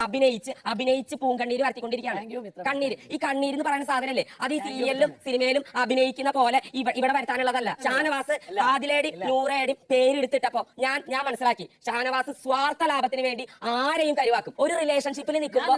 അഭിനയിച്ച് പൂങ്കണ്ണീര് വരുത്തിക്കൊണ്ടിരിക്കുകയാണ്. കണ്ണീര്, ഈ കണ്ണീര് എന്ന് പറയുന്ന സാധനല്ലേ, അത് ഈ സീരിയലിലും സിനിമയിലും അഭിനയിക്കുന്ന പോലെ ഇവിടെ വരുത്താനുള്ളതല്ല. ഷാനവാസ് ആദിലേടി നൂറേടി പേരെടുത്തിട്ടപ്പോ ഞാൻ മനസ്സിലാക്കി, ഷാനവാസ് സ്വാർത്ഥ ലാഭത്തിന് വേണ്ടി ആരെയും കരുവാക്കും. ഒരു റിലേഷൻഷിപ്പിൽ നിൽക്കുമ്പോ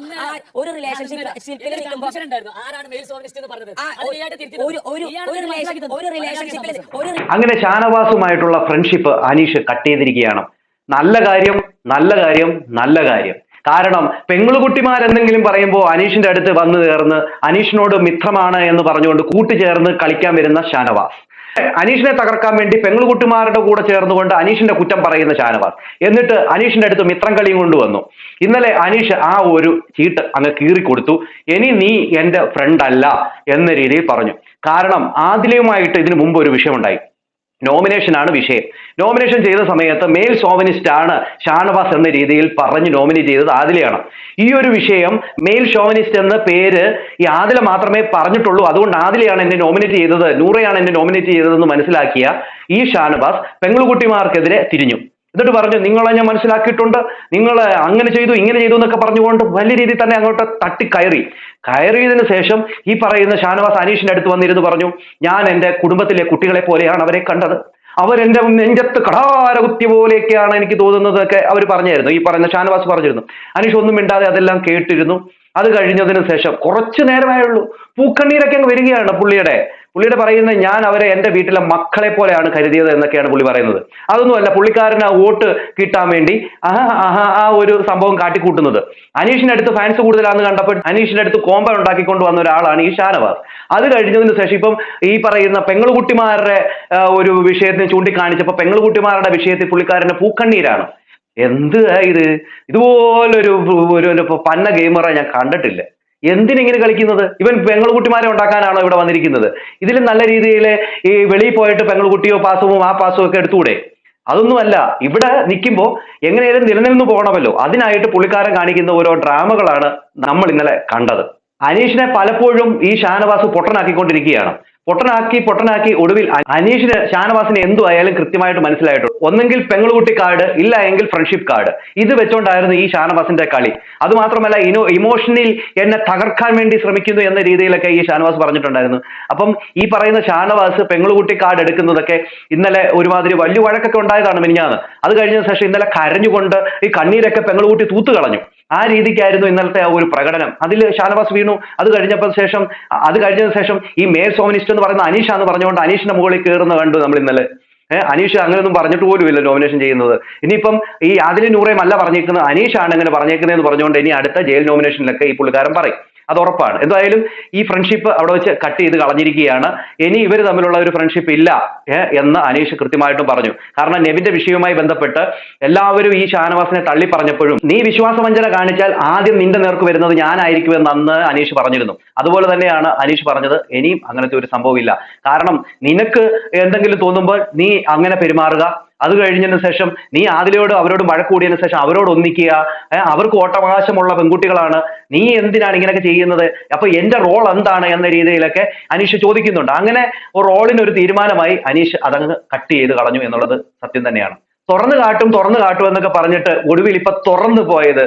അങ്ങനെ ഷാനവാസുമായിട്ടുള്ള ഫ്രണ്ട്ഷിപ്പ് അനീഷ് കട്ട് ചെയ്തിരിക്കുകയാണ്. നല്ല കാര്യം, നല്ല കാര്യം, നല്ല കാര്യം. കാരണം പെങ്ങളുകുട്ടിമാരെന്തെങ്കിലും പറയുമ്പോൾ അനീഷിന്റെ അടുത്ത് വന്നു ചേർന്ന് അനീഷിനോട് മിത്രമാണ് എന്ന് പറഞ്ഞുകൊണ്ട് കൂട്ടുചേർന്ന് കളിക്കാൻ വരുന്ന ഷാനവാസ്, അനീഷിനെ തകർക്കാൻ വേണ്ടി പെങ്ങളുകുട്ടിമാരുടെ കൂടെ ചേർന്നുകൊണ്ട് അനീഷിന്റെ കുറ്റം പറയുന്ന ഷാനവാസ്, എന്നിട്ട് അനീഷിന്റെ അടുത്ത് മിത്രം കളിയും കൊണ്ടുവന്നു. ഇന്നലെ അനീഷ് ആ ഒരു ചീട്ട് അങ്ങ് കീറിക്കൊടുത്തു. ഇനി നീ എന്റെ ഫ്രണ്ട് അല്ല എന്ന രീതിയിൽ പറഞ്ഞു. കാരണം ആദിലയുമായിട്ട് ഇതിനു മുമ്പ് ഒരു വിഷയമുണ്ടായി. നോമിനേഷനാണ് വിഷയം. നോമിനേഷൻ ചെയ്ത സമയത്ത് മെയിൽ ഷോവനിസ്റ്റ് ആണ് ഷാനവാസ് എന്ന രീതിയിൽ പറഞ്ഞ് നോമിനേറ്റ് ചെയ്തത് ആദിലയാണ്. ഈ ഒരു വിഷയം മെയിൽ ഷോവനിസ്റ്റ് എന്ന പേര് ഈ ആദില മാത്രമേ പറഞ്ഞിട്ടുള്ളൂ, അതുകൊണ്ട് ആദിലയാണ് എന്നെ നോമിനേറ്റ് ചെയ്തത്, നൂറയാണ് എന്നെ നോമിനേറ്റ് ചെയ്തതെന്ന് മനസ്സിലാക്കിയ ഈ ഷാനവാസ് പെങ്ങളുകുട്ടിമാർക്കെതിരെ തിരിഞ്ഞു. എന്നിട്ട് പറഞ്ഞു, നിങ്ങളെ ഞാൻ മനസ്സിലാക്കിയിട്ടുണ്ട്, നിങ്ങൾ അങ്ങനെ ചെയ്തു ഇങ്ങനെ ചെയ്തു എന്നൊക്കെ പറഞ്ഞുകൊണ്ട് വലിയ രീതിയിൽ തന്നെ അങ്ങോട്ട് കയറിയതിനു ശേഷം ഈ പറയുന്ന ഷാനവാസ് അനീഷിന്റെ അടുത്ത് വന്നിരുന്നു പറഞ്ഞു, ഞാൻ എൻ്റെ കുടുംബത്തിലെ കുട്ടികളെ പോലെയാണ് അവരെ കണ്ടത്, അവരെന്റെ നെഞ്ചത്ത് കടാരകുത്തിയ പോലെയൊക്കെയാണ് എനിക്ക് തോന്നുന്നതൊക്കെ അവർ പറഞ്ഞായിരുന്നു. ഈ പറയുന്ന ഷാനവാസ് പറഞ്ഞിരുന്നു. അനീഷ് ഒന്നും മിണ്ടാതെ അതെല്ലാം കേട്ടിരുന്നു. അത് കഴിഞ്ഞതിന് ശേഷം കുറച്ചു നേരമായുള്ളൂ, പൂക്കണ്ണീരൊക്കെ അങ്ങ് വരികയാണ് പുള്ളിയുടെ പറയുന്നത്, ഞാൻ അവരെ എൻ്റെ വീട്ടിലെ മക്കളെ പോലെയാണ് കരുതിയത് എന്നൊക്കെയാണ് പുള്ളി പറയുന്നത്. അതൊന്നുമല്ല, പുള്ളിക്കാരന് വോട്ട് കിട്ടാൻ വേണ്ടി ആ ഒരു സംഭവം കാട്ടിക്കൂട്ടുന്നത്. അനീഷിന്റെ അടുത്ത് ഫാൻസ് കൂടുതലാണെന്ന് കണ്ടപ്പോൾ അനീഷിന്റെ അടുത്ത് കോമ്പ ഉണ്ടാക്കിക്കൊണ്ട് വന്ന ഒരാളാണ് ഈ ഷാനവാസ്. അത് കഴിഞ്ഞതിന് ശേഷം ഇപ്പം ഈ പറയുന്ന പെങ്ങളുകുട്ടിമാരുടെ ഒരു വിഷയത്തിന് ചൂണ്ടിക്കാണിച്ചപ്പോൾ പെങ്ങളുകുട്ടിമാരുടെ വിഷയത്തിൽ പുള്ളിക്കാരന് പൂക്കണ്ണീരാണ്. എന്ത് ഇതുപോലൊരു പന്ന ഗെയിമറെ ഞാൻ കണ്ടിട്ടില്ല. എന്തിനിങ്ങനെ കളിക്കുന്നത്? ഇവൻ പെങ്ങളുകുട്ടിമാരെ ഉണ്ടാക്കാനാണോ ഇവിടെ വന്നിരിക്കുന്നത്? ഇതിലും നല്ല രീതിയിൽ ഈ വെളിയിൽ പോയിട്ട് പെങ്ങളുകുട്ടിയോ പാസവും ആ പാസവും ഒക്കെ എടുത്തുകൂടെ? അതൊന്നുമല്ല, ഇവിടെ നിൽക്കുമ്പോൾ എങ്ങനെയാലും നിലനിന്ന് പോകണമല്ലോ. അതിനായിട്ട് പുള്ളിക്കാരൻ കാണിക്കുന്ന ഓരോ ഡ്രാമകളാണ് നമ്മൾ ഇന്നലെ കണ്ടത്. അനീഷിനെ പലപ്പോഴും ഈ ഷാനവാസ് പൊട്ടനാക്കിക്കൊണ്ടിരിക്കുകയാണ്. പൊട്ടനാക്കി ഒടുവിൽ അനീഷിന് ഷാനവാസിന് എന്തു ആയാലും കൃത്യമായിട്ട് മനസ്സിലായിട്ടുണ്ട്. ഒന്നെങ്കിൽ പെങ്ങളുകുട്ടി കാർഡ്, ഇല്ല എങ്കിൽ ഫ്രണ്ട്ഷിപ്പ് കാർഡ്. ഇത് വെച്ചോണ്ടായിരുന്നു ഈ ഷാനവാസിന്റെ കളി. അതുമാത്രമല്ല, ഇമോഷണൽ എന്നെ തകർക്കാൻ വേണ്ടി ശ്രമിക്കുന്നു എന്ന രീതിയിലൊക്കെ ഈ ഷാനവാസ് പറഞ്ഞിട്ടുണ്ടായിരുന്നു. അപ്പം ഈ പറയുന്ന ഷാനവാസ് പെങ്ങളുകുട്ടി കാർഡ് എടുക്കുന്നതൊക്കെ ഇന്നലെ ഒരുമാതിരി വലിയ വഴക്കൊക്കെ ഉണ്ടായതാണ് മിനിഞ്ഞാന്ന്. അത് കഴിഞ്ഞ ശേഷം ഇന്നലെ കരഞ്ഞുകൊണ്ട് ഈ കണ്ണീരൊക്കെ പെങ്ങളുകുട്ടി തൂത്തു കളഞ്ഞു. ആ രീതിക്കായിരുന്നു ഇന്നലത്തെ ഒരു പ്രകടനം. അതിൽ ഷാനവാസ് വീണു. അത് കഴിഞ്ഞതിന് ശേഷം ഈ മേൽ സോമനിസ്റ്റ് എന്ന് പറയുന്ന അനീഷാന്ന് പറഞ്ഞുകൊണ്ട് അനീഷിന്റെ മുകളിൽ കയറുന്ന കണ്ടു നമ്മൾ ഇന്നലെ. അനീഷ് അങ്ങനെയൊന്നും പറഞ്ഞിട്ട് പോലുമില്ല നോമിനേഷൻ ചെയ്യുന്നത്. ഇനിയിപ്പം ഈ ആദില നൂറേം അല്ല പറഞ്ഞേക്കുന്നത്, അനീഷാണ് അങ്ങനെ പറഞ്ഞേക്കുന്നതെന്ന് പറഞ്ഞുകൊണ്ട് ഇനി അടുത്ത ജയിൽ നോമിനേഷനിലൊക്കെ ഈ പുള്ളിക്കാരൻ പറയും. അത് ഉറപ്പാണ്. എന്തായാലും ഈ ഫ്രണ്ട്ഷിപ്പ് അവിടെ വെച്ച് കട്ട് ചെയ്ത് കളഞ്ഞിരിക്കുകയാണ്. ഇനി ഇവർ തമ്മിലുള്ള ഒരു ഫ്രണ്ട്ഷിപ്പ് ഇല്ല എന്ന് അനീഷ് കൃത്യമായിട്ടും പറഞ്ഞു. കാരണം നെവിന്റെ വിഷയവുമായി ബന്ധപ്പെട്ട് എല്ലാവരും ഈ ഷാനവാസിനെ തള്ളി പറഞ്ഞപ്പോഴും നീ വിശ്വാസവഞ്ചന കാണിച്ചാൽ ആദ്യം നിന്റെ നേർക്ക് വരുന്നത് ഞാനായിരിക്കുമെന്ന് അന്ന് അനീഷ് പറഞ്ഞിരുന്നു. അതുപോലെ തന്നെയാണ് അനീഷ് പറഞ്ഞത്, ഇനിയും അങ്ങനത്തെ ഒരു സംഭവമില്ല. കാരണം നിനക്ക് എന്തെങ്കിലും തോന്നുമ്പോൾ നീ അങ്ങനെ പെരുമാറുക. അത് കഴിഞ്ഞതിന് ശേഷം നീ ആദിലയോട് അവരോട് വഴക്ക് കൂടിയതിനു ശേഷം അവരോട് ഒന്നിക്കുക. അവർക്ക് വോട്ടവകാശമുള്ള പെൺകുട്ടികളാണ്, നീ എന്തിനാണ് ഇങ്ങനെയൊക്കെ ചെയ്യുന്നത്? അപ്പൊ എന്റെ റോൾ എന്താണ് എന്ന രീതിയിലൊക്കെ അനീഷ് ചോദിക്കുന്നുണ്ട്. അങ്ങനെ ഒരു റോളിനൊരു തീരുമാനമായി അനീഷ് അതങ്ങ് കട്ട് ചെയ്ത് കളഞ്ഞു എന്നുള്ളത് സത്യം തന്നെയാണ്. തുറന്നു കാട്ടും എന്നൊക്കെ പറഞ്ഞിട്ട് ഒടുവിൽ ഇപ്പൊ തുറന്നു പോയത്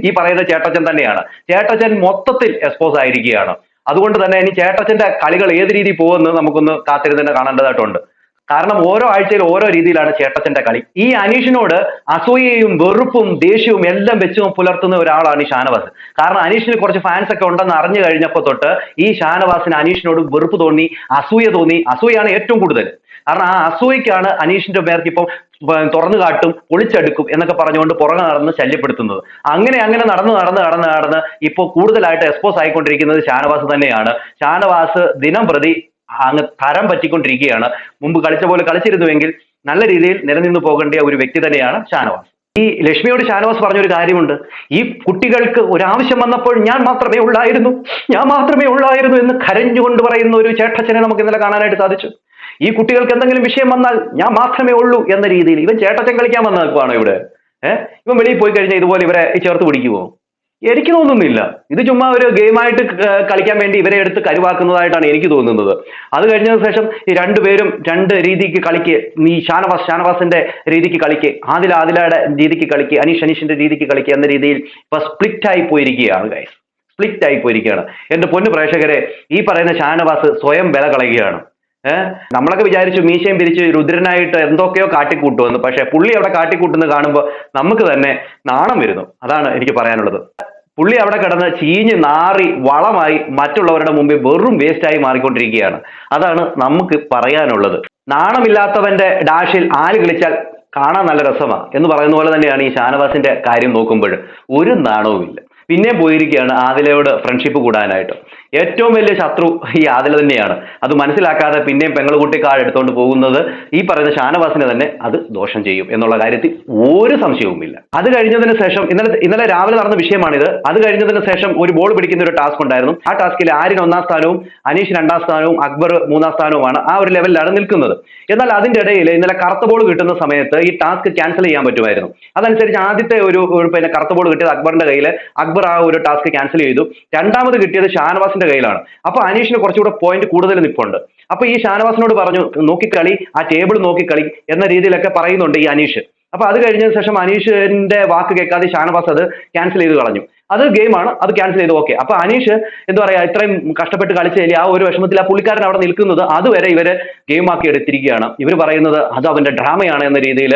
ഈ പറയുന്ന ചേട്ടച്ചൻ തന്നെയാണ്. ചേട്ടച്ചൻ മൊത്തത്തിൽ എക്സ്പോസ് ആയിരിക്കുകയാണ്. അതുകൊണ്ട് തന്നെ ഇനി ചേട്ടച്ചന്റെ കളികൾ ഏത് രീതിയിൽ പോകുമെന്ന് നമുക്കൊന്ന് കാത്തിരുന്ന് തന്നെ കാണേണ്ടതായിട്ടുണ്ട്. കാരണം ഓരോ ആഴ്ചയിൽ ഓരോ രീതിയിലാണ് ചേട്ടച്ചന്റെ കളി. ഈ അനീഷിനോട് അസൂയയും വെറുപ്പും ദേഷ്യവും എല്ലാം വെച്ച് പുലർത്തുന്ന ഒരാളാണ് ഈ ഷാനവാസ്. കാരണം അനീഷിന് കുറച്ച് ഫാൻസ് ഒക്കെ ഉണ്ടെന്ന് അറിഞ്ഞു കഴിഞ്ഞപ്പോൾ തൊട്ട് ഈ ഷാനവാസിന് അനീഷിനോട് വെറുപ്പ് തോന്നി, അസൂയ തോന്നി. അസൂയാണ് ഏറ്റവും കൂടുതൽ. കാരണം ആ അസൂയക്കാണ് അനീഷിന്റെ പേർക്ക് ഇപ്പം തുറന്നു കാട്ടും, പൊളിച്ചെടുക്കും എന്നൊക്കെ പറഞ്ഞുകൊണ്ട് പുറകെ നടന്ന് ശല്യപ്പെടുത്തുന്നത്. അങ്ങനെ നടന്ന് ഇപ്പോൾ കൂടുതലായിട്ട് എക്സ്പോസ് ആയിക്കൊണ്ടിരിക്കുന്നത് ഷാനവാസ് തന്നെയാണ്. ഷാനവാസ് ദിനം പ്രതി അങ്ങ് തരം പറ്റിക്കൊണ്ടിരിക്കുകയാണ്. മുമ്പ് കളിച്ച പോലെ കളിച്ചിരുന്നുവെങ്കിൽ നല്ല രീതിയിൽ നിലനിന്ന് പോകേണ്ട ഒരു വ്യക്തി തന്നെയാണ് ഷാനവാസ്. ഈ ലക്ഷ്മിയോട് ഷാനവാസ് പറഞ്ഞൊരു കാര്യമുണ്ട്, ഈ കുട്ടികൾക്ക് ഒരാവശ്യം വന്നപ്പോൾ ഞാൻ മാത്രമേ ഉള്ളായിരുന്നു എന്ന് കരഞ്ഞുകൊണ്ട് പറയുന്ന ഒരു ചേട്ടച്ചനെ നമുക്ക് ഇന്നലെ കാണാനായിട്ട് സാധിച്ചു. ഈ കുട്ടികൾക്ക് എന്തെങ്കിലും വിഷയം വന്നാൽ ഞാൻ മാത്രമേ ഉള്ളൂ എന്ന രീതിയിൽ ഇവൻ ചേട്ടച്ചൻ കളിക്കാൻ വന്നേക്കുവാണോ ഇവിടെ? ഇവൻ വെളിയിൽ പോയി കഴിഞ്ഞാൽ ഇതുപോലെ ഇവരെ ചേർത്ത് പിടിക്കുമോ? എനിക്ക് തോന്നുന്നില്ല. ഇത് ചുമ്മാ ഒരു ഗെയിമായിട്ട് കളിക്കാൻ വേണ്ടി ഇവരെ എടുത്ത് കരുവാക്കുന്നതായിട്ടാണ് എനിക്ക് തോന്നുന്നത്. അത് കഴിഞ്ഞതിന് ശേഷം ഈ രണ്ടുപേരും രണ്ട് രീതിക്ക് കളിക്ക്. ഈ ഷാനവാസിന്റെ രീതിക്ക് കളിക്ക്, ആദിലയുടെ രീതിക്ക് കളിക്ക്, അനീഷിന്റെ രീതിക്ക് കളിക്ക് എന്ന രീതിയിൽ ഇപ്പൊ സ്പ്ലിറ്റ് ആയി പോയിരിക്കുകയാണ് ഗൈസ്. സ്പ്ലിറ്റ് ആയി പോയിരിക്കുകയാണ്. എന്റെ പൊന്നു പ്രേക്ഷകരെ, ഈ പറയുന്ന ഷാനവാസ് സ്വയം വില കളയുകയാണ്. നമ്മളൊക്കെ വിചാരിച്ചു മീശയും പിരിച്ച് രുദ്രനായിട്ട് എന്തൊക്കെയോ കാട്ടിക്കൂട്ടുമെന്ന്. പക്ഷെ പുള്ളി അവിടെ കാട്ടിക്കൂട്ടുന്നത് കാണുമ്പോൾ നമുക്ക് തന്നെ നാണം വരുന്നു. അതാണ് എനിക്ക് പറയാനുള്ളത്. പുള്ളി അവിടെ കിടന്ന് ചീഞ്ഞ് നാറി വളമായി മറ്റുള്ളവരുടെ മുമ്പിൽ വെറും വേസ്റ്റായി മാറിക്കൊണ്ടിരിക്കുകയാണ്. അതാണ് നമുക്ക് പറയാനുള്ളത്. നാണമില്ലാത്തവന്റെ ഡാഷിൽ ആര് കളിച്ചാൽ കാണാൻ നല്ല രസമാണ് എന്ന് പറയുന്ന പോലെ തന്നെയാണ് ഈ ഷാനവാസിന്റെ കാര്യം നോക്കുമ്പോൾ. ഒരു നാണവുമില്ല. പിന്നെ പോയിരിക്കുകയാണ് ആദിലയോട് ഫ്രണ്ട്ഷിപ്പ് കൂടാനായിട്ട്. ഏറ്റവും വലിയ ശത്രു ഈ ആദില തന്നെയാണ്. അത് മനസ്സിലാക്കാതെ പിന്നെയും പെങ്ങളുകുട്ടിക്കാട് എടുത്തുകൊണ്ട് പോകുന്നത് ഈ പറയുന്ന ഷാനവാസിനെ തന്നെ അത് ദോഷം ചെയ്യും എന്നുള്ള കാര്യത്തിൽ ഒരു സംശയവുമില്ല. അത് കഴിഞ്ഞതിന് ശേഷം ഇന്നലെ രാവിലെ നടന്ന വിഷയമാണിത്. അത് കഴിഞ്ഞതിന് ശേഷം ഒരു ബോൾ പിടിക്കുന്ന ഒരു ടാസ്ക് ഉണ്ടായിരുന്നു. ആ ടാസ്കിൽ ആര്യൻ 1-ാം സ്ഥാനവും അനീഷ് 2-ാം സ്ഥാനവും അക്ബർ 3-ാം സ്ഥാനവുമാണ്. ആ ഒരു ലെവലിലാണ് നിൽക്കുന്നത്. എന്നാൽ അതിന്റെ ഇടയിൽ ഇന്നലെ കറുത്ത ബോൾ കിട്ടുന്ന സമയത്ത് ഈ ടാസ്ക് ക്യാൻസൽ ചെയ്യാൻ പറ്റുമായിരുന്നു. അതനുസരിച്ച് ആദ്യത്തെ ഒരു പിന്നെ കറുത്ത ബോൾ കിട്ടിയത് അക്ബറിന്റെ കയ്യിൽ. അക്ബർ ആ ഒരു ടാസ്ക് ക്യാൻസൽ ചെയ്തു. രണ്ടാമത് കിട്ടിയത് ഷാനവാസിന്റെ കയ്യിലാണ്. അപ്പൊ അനീഷിന് കുറച്ചുകൂടെ പോയിന്റ് കൂടുതൽ നിൽപ്പുണ്ട്. അപ്പൊ ഈ ഷാനവാസിനോട് പറഞ്ഞു നോക്കിക്കളി, ആ ടേബിൾ നോക്കിക്കളി എന്ന രീതിയിലൊക്കെ പറയുന്നുണ്ട് ഈ അനീഷ്. അപ്പൊ അത് കഴിഞ്ഞതിന് ശേഷം അനീഷിന്റെ വാക്ക് കേൾക്കാതെ ഷാനവാസ് അത് ക്യാൻസൽ ചെയ്ത് കളഞ്ഞു. അത് ഗെയിമാണ്, അത് ക്യാൻസൽ ചെയ്തു. ഓക്കെ. അപ്പൊ അനീഷ് എന്താ പറയാ, ഇത്രയും കഷ്ടപ്പെട്ട് കളിച്ചതിൽ ആ ഒരു വിഷമത്തിൽ ആ പുള്ളിക്കാരൻ അവിടെ നിൽക്കുന്നത് അതുവരെ ഇവര് ഗെയിം ആക്കി എടുത്തിരിക്കുകയാണ്. ഇവർ പറയുന്നത് അത് അവന്റെ ഡ്രാമയാണ് എന്ന രീതിയിൽ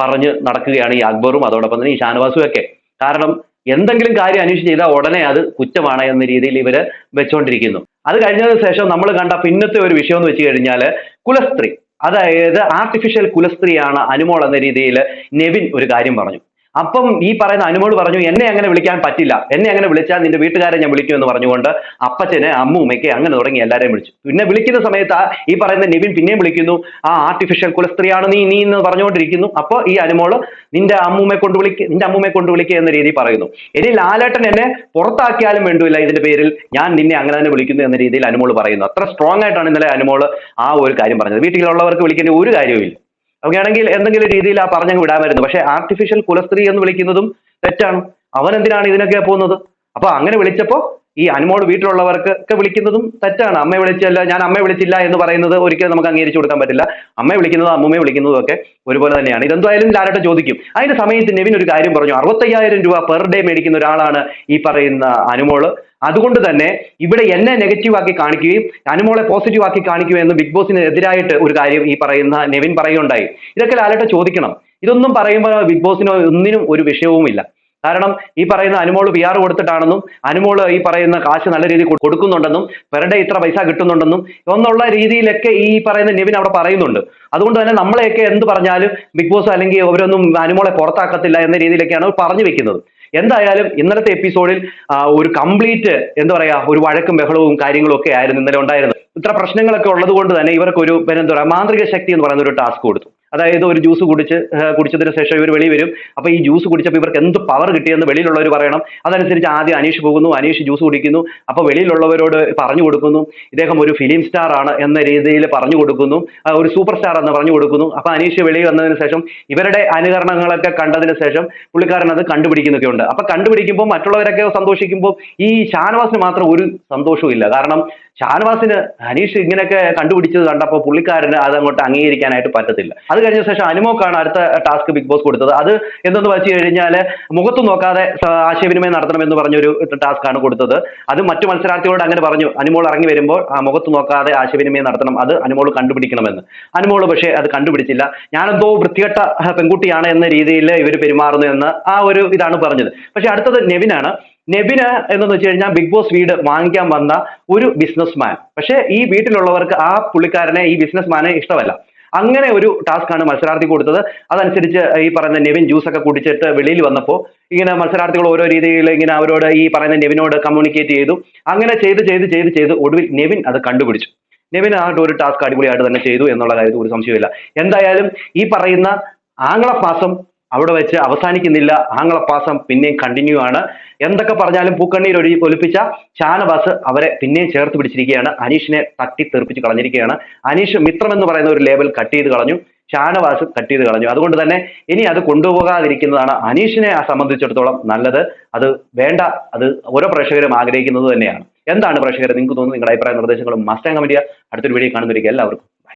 പറഞ്ഞ് നടക്കുകയാണ് ഈ അക്ബറും അതോടൊപ്പം തന്നെ ഈ ഷാനവാസും ഒക്കെ. കാരണം എന്തെങ്കിലും കാര്യം അനീഷ് ചെയ്താൽ ഉടനെ അത് കുറ്റമാണ് എന്ന രീതിയിൽ ഇവര് വെച്ചുകൊണ്ടിരിക്കുന്നു. അത് കഴിഞ്ഞതിന് ശേഷം നമ്മൾ കണ്ട പിന്നത്തെ ഒരു വിഷയം എന്ന് വെച്ച് കഴിഞ്ഞാൽ കുലസ്ത്രീ, അതായത് ആർട്ടിഫിഷ്യൽ കുലസ്ത്രീയാണ് അനുമോൾ എന്ന രീതിയിൽ നെവിൻ ഒരു കാര്യം പറഞ്ഞു. അപ്പം ഈ പറയുന്ന അനുമോൾ പറഞ്ഞു എന്നെ അങ്ങനെ വിളിക്കാൻ പറ്റില്ല, എന്നെ അങ്ങനെ വിളിച്ചാൽ നിന്റെ വീട്ടുകാരെ ഞാൻ വിളിക്കും എന്ന് പറഞ്ഞുകൊണ്ട് അപ്പച്ചനെ അമ്മൂമ്മയ്ക്ക് അങ്ങനെ തുടങ്ങി എല്ലാവരെയും വിളിച്ചു. പിന്നെ വിളിക്കുന്ന സമയത്ത് ഈ പറയുന്ന നെവിൻ പിന്നെയും വിളിക്കുന്നു, ആ ആർട്ടിഫിഷ്യൽ കുലസ്ത്രീയാണ് നീ എന്ന് പറഞ്ഞുകൊണ്ടിരിക്കുന്നു. അപ്പോൾ ഈ അനുമോള് നിന്റെ അമ്മൂമ്മയെ കൊണ്ട് വിളിക്കുക എന്ന രീതി പറയുന്നു. ഇനി ലാലേട്ടൻ എന്നെ പുറത്താക്കിയാലും വേണ്ടില്ല, ഇതിന്റെ പേരിൽ ഞാൻ നിന്നെ അങ്ങനെ തന്നെ വിളിക്കുന്നു എന്ന രീതിയിൽ അനുമോള് പറയുന്നു. അത്ര സ്ട്രോങ് ആയിട്ടാണ് ഇന്നലെ അനുമോള് ആ ഒരു കാര്യം പറഞ്ഞത്. വീട്ടിലുള്ളവർക്ക് വിളിക്കേണ്ട ഒരു കാര്യവുമില്ല. അങ്ങനെയാണെങ്കിൽ എന്തെങ്കിലും രീതിയിൽ ആ പറഞ്ഞങ്ങ് വിടാമായിരുന്നു. പക്ഷെ ആർട്ടിഫിഷ്യൽ കുലസ്ത്രീ എന്ന് വിളിക്കുന്നതും തെറ്റാണ്. അവൻ എന്തിനാണ് ഇതിനൊക്കെ പോകുന്നത്? അപ്പൊ അങ്ങനെ വിളിച്ചപ്പോ ഈ അനുമോൾ വീട്ടിലുള്ളവർക്ക് ഒക്കെ വിളിക്കുന്നതും തെറ്റാണ്. അമ്മയെ വിളിച്ചല്ല, ഞാൻ അമ്മയെ വിളിച്ചില്ല എന്ന് പറയുന്നത് ഒരിക്കലും നമുക്ക് അംഗീകരിച്ചു കൊടുക്കാൻ പറ്റില്ല. അമ്മയെ വിളിക്കുന്നതും അമ്മൂമ്മയെ വിളിക്കുന്നതും ഒക്കെ ഒരുപോലെ തന്നെയാണ്. ഇതെന്തായാലും ലാലേട്ടൻ ചോദിക്കും. അതിന്റെ സമയത്ത് നെവിൻ ഒരു കാര്യം പറഞ്ഞു, 65,000 രൂപ പെർ ഡേ മേടിക്കുന്ന ഒരാളാണ് ഈ പറയുന്ന അനുമോള്. അതുകൊണ്ട് തന്നെ ഇവിടെ എന്നെ നെഗറ്റീവ് ആക്കി കാണിക്കുകയും അനുമോളെ പോസിറ്റീവ് ആക്കി കാണിക്കുകയും എന്ന് ബിഗ് ബോസിന് എതിരായിട്ട് ഒരു കാര്യം ഈ പറയുന്ന നെവിൻ പറയുകയുണ്ടായി. ഇതൊക്കെ ലാലേട്ടൻ ചോദിക്കണം. ഇതൊന്നും പറയുമ്പോൾ ബിഗ് ബോസിന് ഒന്നിനും ഒരു വിഷയവുമില്ല. കാരണം ഈ പറയുന്ന അനുമോള് PR കൊടുത്തിട്ടാണെന്നും അനുമോള് ഈ പറയുന്ന കാശ് നല്ല രീതിയിൽ കൊടുക്കുന്നുണ്ടെന്നും പെർ ഡേ ഇത്ര പൈസ കിട്ടുന്നുണ്ടെന്നും എന്നുള്ള രീതിയിലൊക്കെ ഈ പറയുന്ന നെവിൻ അവിടെ പറയുന്നുണ്ട്. അതുകൊണ്ട് തന്നെ നമ്മളെയൊക്കെ എന്ത് പറഞ്ഞാലും ബിഗ് ബോസ് അല്ലെങ്കിൽ അവരൊന്നും അനുമോളെ പുറത്താക്കത്തില്ല എന്ന രീതിയിലൊക്കെയാണ് പറഞ്ഞു വെക്കുന്നത്. എന്തായാലും ഇന്നലത്തെ എപ്പിസോഡിൽ ഒരു കംപ്ലീറ്റ് എന്താ പറയാ ഒരു വഴക്കും ബഹളവും കാര്യങ്ങളും ഒക്കെ ആയിരുന്നു ഇന്നലെ ഉണ്ടായിരുന്നത്. ഇത്ര പ്രശ്നങ്ങളൊക്കെ ഉള്ളത് കൊണ്ട് തന്നെ ഇവർക്കൊരു എന്താ പറയുക മാന്ത്രിക ശക്തി എന്ന് പറയുന്ന ഒരു ടാസ്ക് കൊടുത്തു. അതായത് ഒരു ജ്യൂസ് കുടിച്ചതിന് ശേഷം ഇവർ വെളി വരും. അപ്പൊ ഈ ജ്യൂസ് കുടിച്ചപ്പോൾ ഇവർക്ക് എന്ത് പവർ കിട്ടിയെന്ന് വെളിയിലുള്ളവർ പറയണം. അതനുസരിച്ച് ആദ്യം അനീഷ് പോകുന്നു, അനീഷ് ജ്യൂസ് കുടിക്കുന്നു. അപ്പൊ വെളിയിലുള്ളവരോട് പറഞ്ഞു കൊടുക്കുന്നു ഇദ്ദേഹം ഒരു ഫിലിം സ്റ്റാർ ആണ് എന്ന രീതിയിൽ പറഞ്ഞു കൊടുക്കുന്നു, ഒരു സൂപ്പർ സ്റ്റാർ എന്ന് പറഞ്ഞു കൊടുക്കുന്നു. അപ്പൊ അനീഷ് വെളിയിൽ വന്നതിന് ശേഷം ഇവരുടെ അനുകരണങ്ങളൊക്കെ കണ്ടതിന് ശേഷം പുള്ളിക്കാരൻ അത് കണ്ടുപിടിക്കുന്നൊക്കെ ഉണ്ട്. അപ്പൊ കണ്ടുപിടിക്കുമ്പോൾ മറ്റുള്ളവരൊക്കെ സന്തോഷിക്കുമ്പോൾ ഈ ഷാനവാസിന് മാത്രം ഒരു സന്തോഷവും ഇല്ല. കാരണം ഷാനവാസിന് അനീഷ് ഇങ്ങനെയൊക്കെ കണ്ടുപിടിച്ചത് കണ്ടപ്പോൾ പുള്ളിക്കാരന് അത് അങ്ങോട്ട് അംഗീകരിക്കാനായിട്ട് പറ്റത്തില്ല. അത് കഴിഞ്ഞ ശേഷം അനുമോക്കാണ് അടുത്ത ടാസ്ക് ബിഗ് ബോസ് കൊടുത്തത്. അത് എന്തെന്ന് വെച്ച് കഴിഞ്ഞാൽ മുഖത്ത് നോക്കാതെ ആശയവിനിമയം നടത്തണമെന്ന് പറഞ്ഞൊരു ടാസ്ക് ആണ് കൊടുത്തത്. അത് മറ്റു മത്സരാർത്ഥികളോട് അങ്ങനെ പറഞ്ഞു, അനുമോൾ ഇറങ്ങി വരുമ്പോൾ മുഖത്ത് നോക്കാതെ ആശയവിനിമയം നടത്തണം, അത് അനുമോൾ കണ്ടുപിടിക്കണമെന്ന്. അനുമോൾ പക്ഷേ അത് കണ്ടുപിടിച്ചില്ല. ഞാനെന്തോ വൃത്തികെട്ട പെൺകുട്ടിയാണ് എന്ന രീതിയിൽ ഇവർ പെരുമാറുന്നു എന്ന് ആ ഒരു ഇതാണ് പറഞ്ഞത്. പക്ഷെ അടുത്തത് നെവിനാണ്. നെവിന് എന്തെന്ന് വെച്ച് കഴിഞ്ഞാൽ ബിഗ് ബോസ് വീട് വാങ്ങിക്കാൻ വന്ന ഒരു ബിസിനസ്മാൻ. പക്ഷേ ഈ വീട്ടിലുള്ളവർക്ക് ആ പുള്ളിക്കാരനെ ഈ ബിസിനസ്മാനെ ഇഷ്ടമല്ല. അങ്ങനെ ഒരു ടാസ്ക് ആണ് മത്സരാർത്ഥി കൊടുത്തത്. അതനുസരിച്ച് ഈ പറയുന്ന നെവിൻ ജ്യൂസ് ഒക്കെ കുടിച്ചിട്ട് വെളിയിൽ വന്നപ്പോൾ ഇങ്ങനെ മത്സരാർത്ഥികൾ ഓരോ രീതിയിൽ ഇങ്ങനെ അവരോട് ഈ പറയുന്ന നെവിനോട് കമ്മ്യൂണിക്കേറ്റ് ചെയ്തു. അങ്ങനെ ചെയ്ത് ഒടുവിൽ നെവിൻ അത് കണ്ടുപിടിച്ചു. നെവിൻ ആ ഒരു ടാസ്ക് അടിപൊളിയായിട്ട് തന്നെ ചെയ്തു എന്നുള്ള കാര്യത്തിൽ ഒരു സംശയമില്ല. എന്തായാലും ഈ പറയുന്ന ആംഗ്ലപാസം അവിടെ വെച്ച് അവസാനിക്കുന്നില്ല. ആംഗ്ലപാസം പിന്നെയും കണ്ടിന്യൂ ആണ്. എന്തൊക്കെ പറഞ്ഞാലും പൂക്കണ്ണീർ ഒലിപ്പിച്ച ഷാനവാസ് അവരെ പിന്നെയും ചേർത്ത് പിടിച്ചിരിക്കുകയാണ്. അനീഷിനെ തട്ടി തെറിപ്പിച്ച് കളഞ്ഞിരിക്കുകയാണ്. അനീഷ് മിത്രം എന്ന് പറയുന്ന ഒരു ലേബൽ കട്ട് ചെയ്ത് കളഞ്ഞു. ഷാനവാസ് കട്ട് ചെയ്ത് കളഞ്ഞു. അതുകൊണ്ട് തന്നെ ഇനി അത് കൊണ്ടുപോകാതിരിക്കുന്നതാണ് അനീഷിനെ സംബന്ധിച്ചിടത്തോളം നല്ലത്. അത് വേണ്ട, അത് ഓരോ പ്രേക്ഷകരും ആഗ്രഹിക്കുന്നത് തന്നെയാണ്. എന്താണ് പ്രേക്ഷകർ നിങ്ങൾക്ക് തോന്നുന്നു? നിങ്ങളുടെ അഭിപ്രായ നിർദ്ദേശങ്ങളും മസ്റ്റ് കമന്റ് ചെയ്യുക. അടുത്തൊരു വീഡിയോ കാണുന്നവരിക്കും എല്ലാവർക്കും